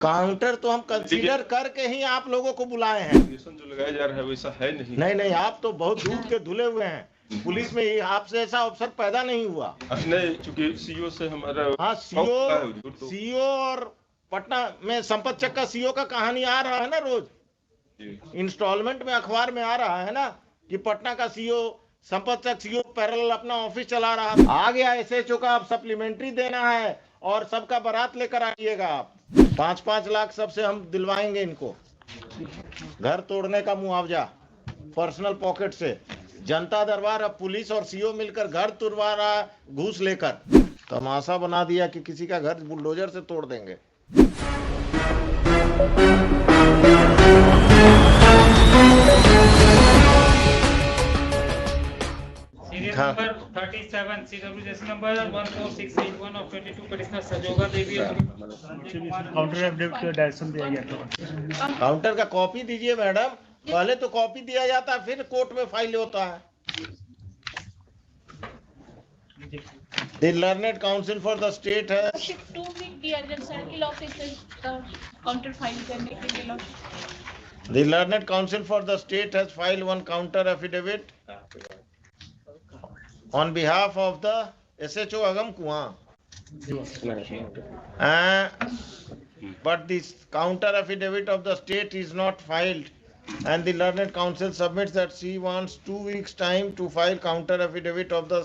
Counter तो हम consider करके ही आप लोगों को बुलाए हैं। जो लगाया जा रहा है वैसा है नहीं। नहीं, आप तो बहुत दूध के धुले हुए हैं। पुलिस में आपसे ऐसा अवसर पैदा नहीं हुआ। नहीं, चूंकि सीओ से हमारा हाँ, सीओ और पटना में संपत चक का सीओ का कहानी आ रहा है ना, रोज इंस्टॉलमेंट में अखबार में आ रहा है ना कि पटना का सीओ संपत चक सीओ पैरेलल अपना ऑफिस चला रहा है। आ गया एसएचओ का अब सप्लीमेंट्री देना है और सबका बारात लेकर आइएगा आप। 5-5 लाख सबसे हम दिलवाएंगे इनको घर तोड़ने का मुआवजा पर्सनल पॉकेट से। जनता दरबार अब पुलिस और सीओ मिलकर घर तुड़वा रहा घूस लेकर। तमाशा बना दिया कि किसी का घर बुलडोजर से तोड़ देंगे। Serial number 37 CWS number 14681 of 22 petitioner Sajoga Devi counter affidavit का डायरेक्शन दिया गया था। काउंटर का कॉपी दीजिए मैडम। पहले तो कॉपी दिया जाता है फिर कोर्ट में फाइल होता है। The Learned Counsel for the state has 2 week दिया जब सर्किल ऑफिस काउंटर फाइल करने के लिए। The Learned Counsel for the state has filed one counter affidavit on behalf of the SHO Agam Kuan. But this counter affidavit of the state is not filed, and the Learned Counsel submits that she wants 2 weeks time to file counter affidavit of the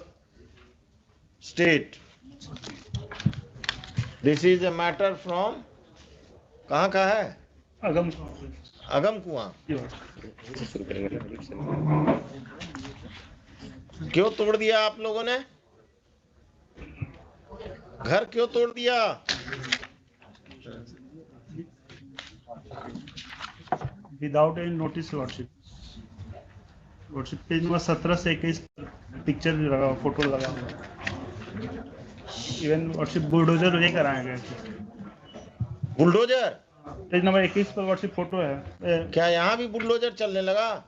state. This is a matter from कहाँ का है? अगम कुआं। क्यों तोड़ दिया आप लोगों ने? घर क्यों तोड़ दिया? Without any notice lordship. Page number 17 से 21 पिक्चर भी लगा, फोटो लगा हुआ। इवन लॉर्डशिप बुलडोजर लेकर आए गए। बुलडोजर पेज नंबर 21 पर लॉर्डशिप फोटो है। क्या यहाँ भी बुलडोजर चलने लगा?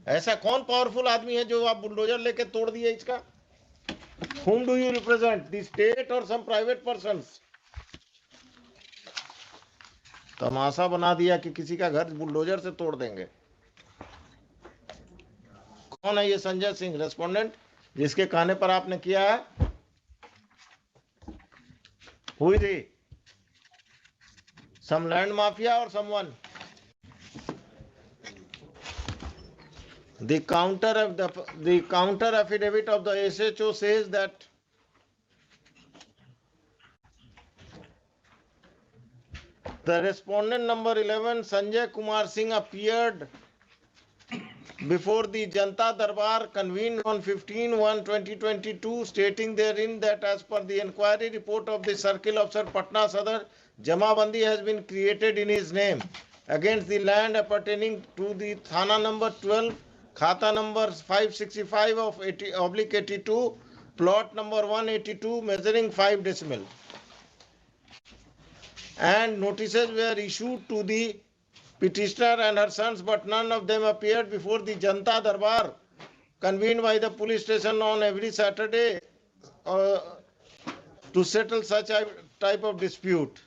ऐसा कौन पावरफुल आदमी है जो आप बुलडोजर लेके तोड़ दिए इसका? Whom do you represent? The state or some private persons? तमाशा बना दिया कि किसी का घर बुलडोजर से तोड़ देंगे। कौन है ये संजय सिंह रेस्पोंडेंट जिसके कहने पर आपने किया है? Who is he? Some land mafia or someone? The counter affidavit of the SHO says that the respondent number 11 Sanjay Kumar Singh appeared before the Janta Darbar convened on 15/1/2022, stating therein that as per the inquiry report of the Circle Officer Patna Sadar, Jamabandi has been created in his name against the land appertaining to the Thana number 12, Khata number 565 of 80/82, plot number 182, measuring 5 decimal. And notices were issued to the petitioner and her sons, but none of them appeared before the Janta Darbar convened by the police station on every Saturday to settle such a type of dispute.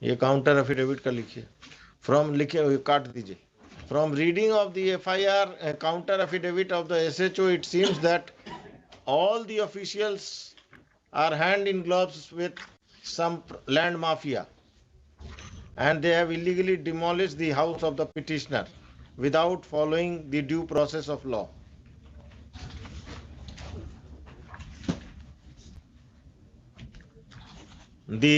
ये counter affidavit का लिखिए। From लिखे हुए काट दीजिए। From reading of the FIR counter affidavit of the SHO, it seems that all the officials are hand in gloves with some land mafia, and they have illegally demolished the house of the petitioner without following the due process of law. The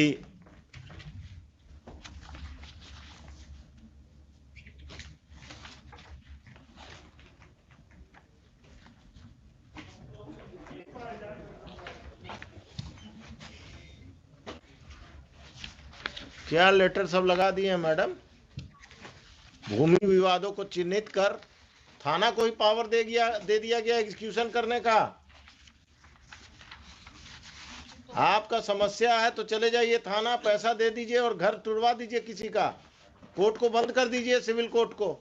क्या letter सब लगा दिए हैं madam? भूमि विवादों को चिन्हित कर थाना को ही पावर दे दिया गया एग्जीक्यूशन करने का। आपका समस्या है तो चले जाइए थाना, पैसा दे दीजिए और घर तुड़वा दीजिए किसी का, कोर्ट को बंद कर दीजिए, सिविल कोर्ट को।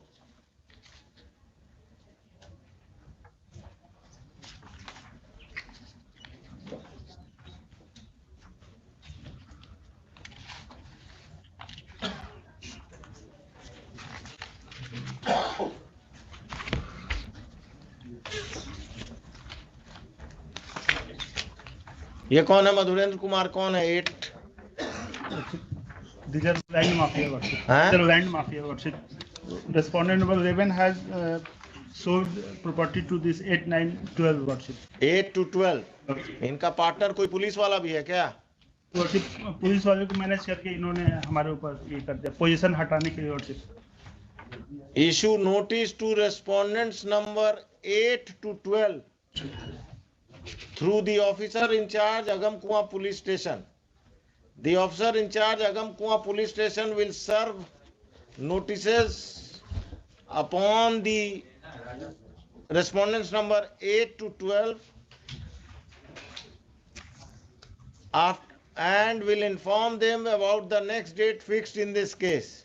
ये कौन है? मधुरेंद्र कुमार कौन है? 8 These are land mafia worship. Huh? These are land mafia worship. Respondent number 11 has sold property to this 8, 9, 12 worship. 8 to 12। इनका पार्टनर कोई पुलिस वाला भी है क्या? वर्षिप पुलिस वाले को मैनेज करके इन्होंने हमारे ऊपर ये कर दिया, पोजीशन हटाने के लिए worship. Issue notice to respondents number 8 to 12 through the officer in charge Agam Kuan police station. The officer in charge Agam Kuan police station will serve notices upon the respondents number 8 to 12 and will inform them about the next date fixed in this case.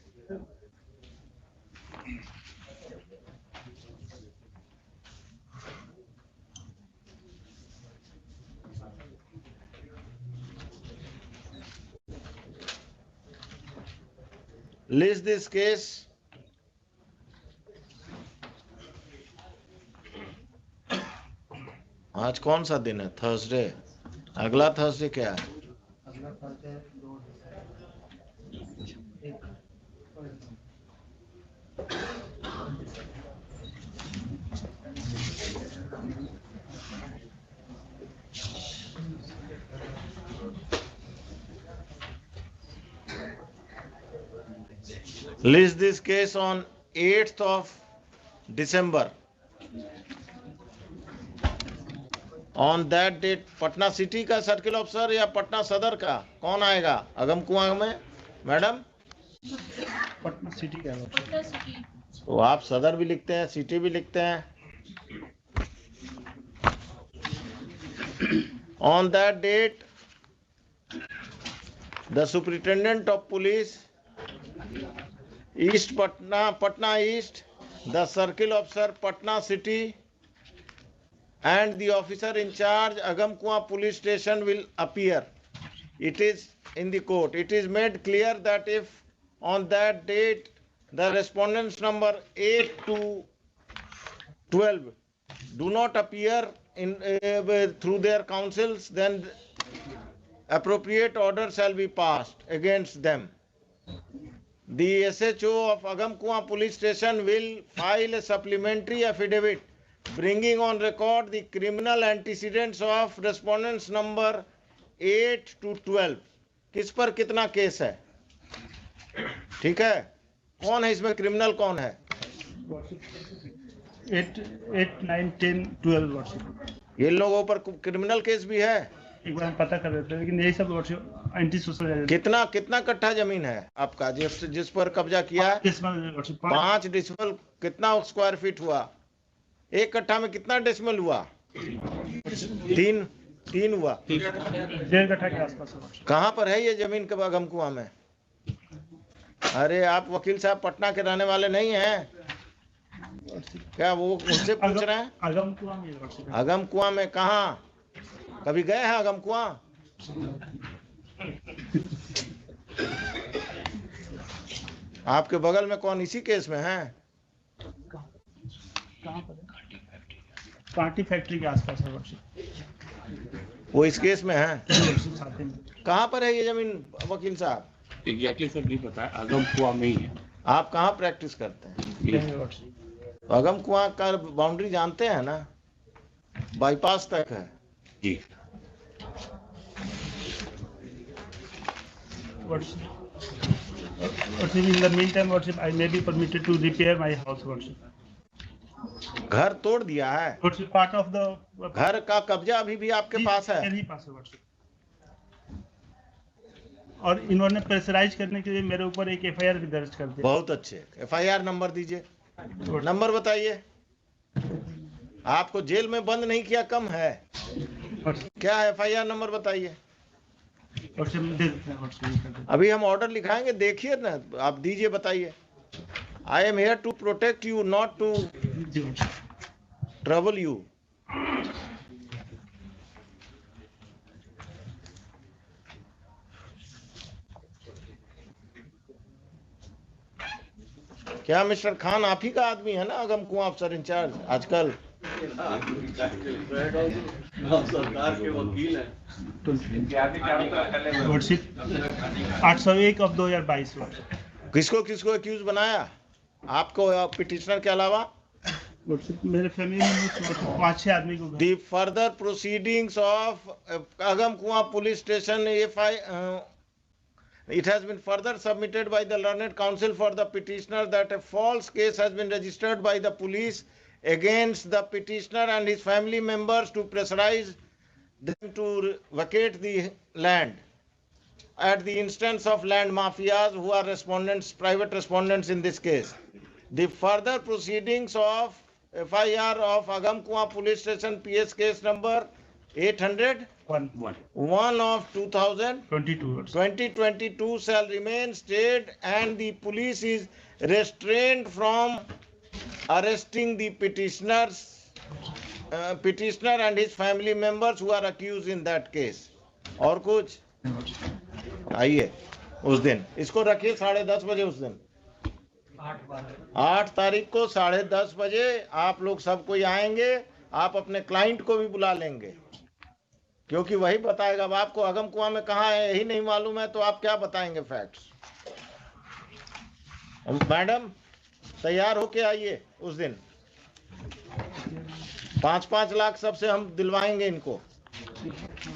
List this case. आज कौन सा दिन है? Thursday. अगला Thursday क्या है? List this case on 8th of December. On that date, Patna city का circle officer या पटना सदर का कौन आएगा अगम कुआं में? मैडम पटना सिटी का वर्षिप। पटना सिटी। तो आप सदर भी लिखते हैं, सिटी भी लिखते हैं। On that date, the superintendent of police, East Patna East, the circle officer Patna City, and the officer in charge Agam Kuan police station will appear. It is in the court. It is made clear that if on that date the respondents number 8 to 12 do not appear in through their counsels, then appropriate order shall be passed against them. The SHO of Agam Kuan police station will file a supplementary affidavit bringing on record the criminal antecedents of respondents number 8 to 12. किस पर कितना case है? ठीक है, कौन है इसमें criminal? कौन है? 8, 9, 10, 12 वर्षिप। ये लोगों पर क्रिमिनल केस भी है। एक बार हम पता कर देते हैं, लेकिन यही सब वर्षिप एंटी सोशल। कितना कट्ठा जमीन है आपका जिस पर कब्जा किया है? 5 डेसिमल। कितना स्क्वायर फीट हुआ? एक कट्ठा में कितना डेसिमल हुआ? 3 हुआ। 1.5 कट्ठा के आसपास। कहाँ पर है ये जमीन के अगम कुआं में? अरे आप वकील साहब पटना के रहने वाले नहीं हैं क्या? वो उनसे पूछ रहे हैं। अगम कुआं में। अगम कुआं में कहाँ? कभी गए हैं अगम कुआं? आपके बगल में कौन इसी केस में है? कहाँ पर? कांटी फैक्ट्री के आसपास है वर्षिप। वो इस केस में है? साथ में। कहाँ पर है ये जमीन वकील साहब? एग्जैक्टली सर नहीं पता है, अगम कुआं में ही है। आप कहाँ प्रैक्टिस करते हैं? अगम कुआं का बाउंड्री जानते हैं ना? बाईपास तक है जी। In the meantime, worship, I may be permitted to repair my house, worship. घर तोड़ दिया है? Worship, part of the घर का कब्जा अभी भी आपके पास है? मेरे ही पास है, worship. और इन्होंने प्रेशराइज करने के लिए मेरे ऊपर एक एफआईआर भी दर्ज कर दिया। बहुत अच्छे, एफआईआर नंबर दीजिए, नंबर बताइए। आपको जेल में बंद नहीं किया कम है क्या? एफआईआर नंबर बताइए। और से दे देते हैं, और से कर देते अभी हम ऑर्डर लिखाएंगे, देखिए ना, आप दीजिए, बताइए। I am here to protect you, not to हैं। जी और से। Trouble you. क्या मिस्टर खान आप ही का आदमी है ना, अगम कुआं अफसर इंचार्ज आजकल? सरकार के वकील हैं। Worksheet 801 of 2022। किसको किसको एक्यूज बनाया? आपको पिटिशनर के अलावा? वर्कशीट मेरे फैमिली में 5-6 आदमी को। The further proceedings of Agam Kuan police station, it has been further submitted by the learned counsel for the petitioner that a false case has been registered by the police against the petitioner and his family members to pressurize them to vacate the land at the instance of land mafias who are respondents, private respondents in this case. The further proceedings of FIR of Agam Kuan police station PS case number 801 of 2022 shall remain stayed, and the police is restrained from arresting the petitioner and his family members who are accused in that case. और कुछ? आइए उस दिन इसको रखिए 10:30 बजे। उस दिन 8 तारीख को 10:30 बजे आप लोग सब कोई आएंगे। आप अपने क्लाइंट को भी बुला लेंगे, क्योंकि वही बताएगा। अब आपको अगम कुआं में कहाँ है यही नहीं मालूम है, तो आप क्या बताएंगे फैक्ट्स? मैडम तैयार होके आइए उस दिन। 5-5 लाख सबसे हम दिलवाएंगे इनको,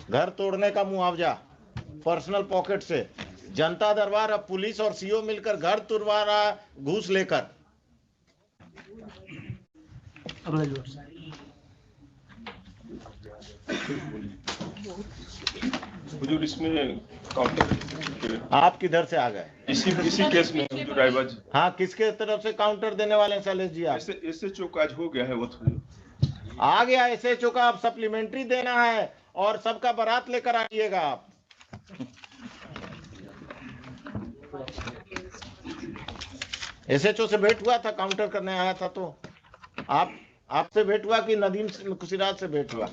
घर तोड़ने का मुआवजा पर्सनल पॉकेट से। जनता दरबार अब पुलिस और सीओ मिलकर घर तुड़वा रहा घूस लेकर। हुजूर इसमें काउंटर आप किधर से आ गए? इसी केस में हुजूर रायबाज। हाँ, किसके तरफ से काउंटर देने वाले हैं शैलेश जी? आप इससे चूक आज हो गया है वो तो आ गया। ऐसे चुका आप सप्लीमेंट्री देना है और सबका बारात लेकर आइएगा आप। एसएचओ से भेंट हुआ था, काउंटर करने आया था, तो आपसे भेंट हुआ कि नदीम सिराज से भेंट हुआ?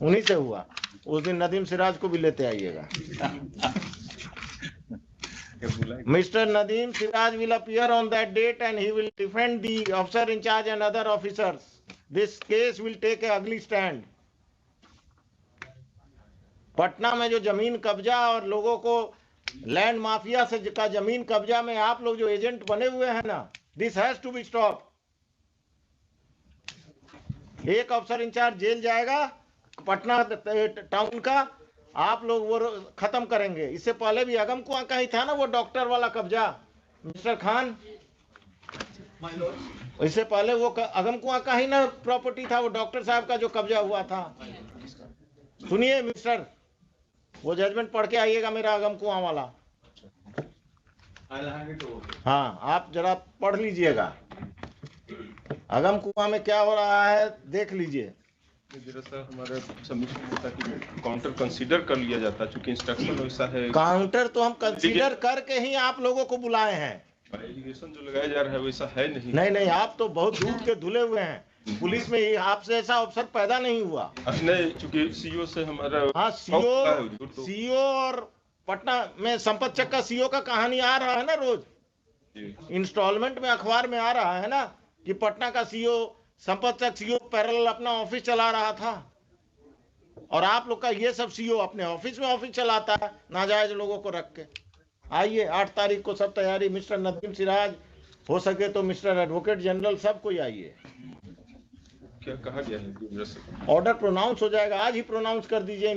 उन्हीं से हुआ। उस दिन नदीम सिराज को भी लेते आइएगा। Mr. Nadeem Siraj will appear on that date and he will defend the officer in charge and other officers. This case will take a ugly stand. Patna में जो जमीन कब्जा और लोगों को लैंड माफिया से का जमीन कब्जा में आप लोग जो एजेंट बने हुए हैं ना, this has to be stop. एक अफसर इंचार्ज जेल जाएगा पटना टाउन का, आप लोग वो खत्म करेंगे। इससे पहले भी अगम कुआं का ही था ना वो डॉक्टर वाला कब्जा, मिस्टर खान। इससे पहले वो अगम कुआं का ही ना प्रॉपर्टी था, वो डॉक्टर साहब का जो कब्जा हुआ था। सुनिए मिस्टर, वो जजमेंट पढ़ के आइएगा मेरा अगम कुआं वाला। हाँ, आप जरा पढ़ लीजिएगा अगम कुआं में क्या हो रहा है, देख लीजिए। हमारे सबमिशन होता है कि काउंटर कंसीडर कर लिया जाता है, चूंकि इंस्ट्रक्शन वैसा है। काउंटर तो हम कंसीडर करके ही आप लोगों को बुलाए हैं। एलिगेशन जो लगाया जा रहा है वैसा है नहीं। नहीं, आप तो बहुत दूध के धुले हुए हैं। पुलिस में आपसे ऐसा अफसर पैदा नहीं हुआ। नहीं, चूंकि सीओ से हमारा हाँ, सीओ और पटना में संपत चक का सीओ का कहानी आ रहा है ना रोज इंस्टॉलमेंट में, अखबार में आ रहा है ना कि पटना का सीओ संपत चक सीओ पैरेलल अपना ऑफिस चला रहा था, और आप लोग का ये सब सीओ अपने ऑफिस में ऑफिस चलाता है नाजायज लोगों को रख के। आइए 8 तारीख को सब तैयारी। मिस्टर नदीम सिराज, हो सके तो मिस्टर एडवोकेट जनरल, सब कोई आइए। क्या कहा गया है? ऑर्डर प्रोनाउंस हो जाएगा, आज ही प्रोनाउंस कर दीजिए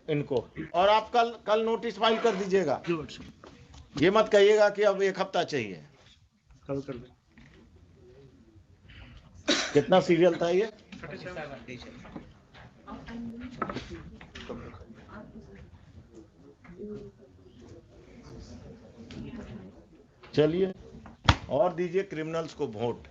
इनको, और आप कल नोटिस फाइल कर दीजिएगा। ये मत कहिएगा कि अब 1 हफ्ता चाहिए। कल कर दे। कितना सीरियल था ये? 37। चलिए और दीजिए क्रिमिनल्स को वोट।